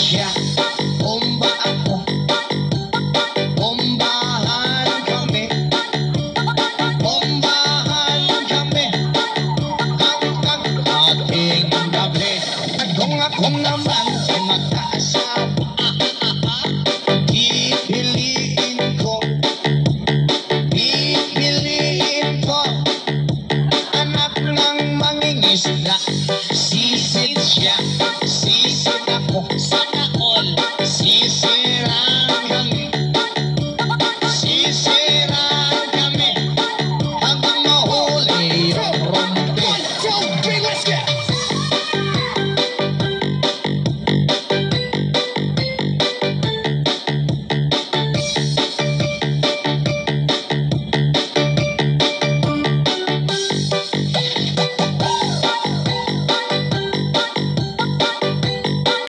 siya, bomba ako. Bombahan kami. Bombahan kami. Hanggang ating gabi. At kung ako naman ay mag-aasawa, pipiliin ko anak ng mangingisda.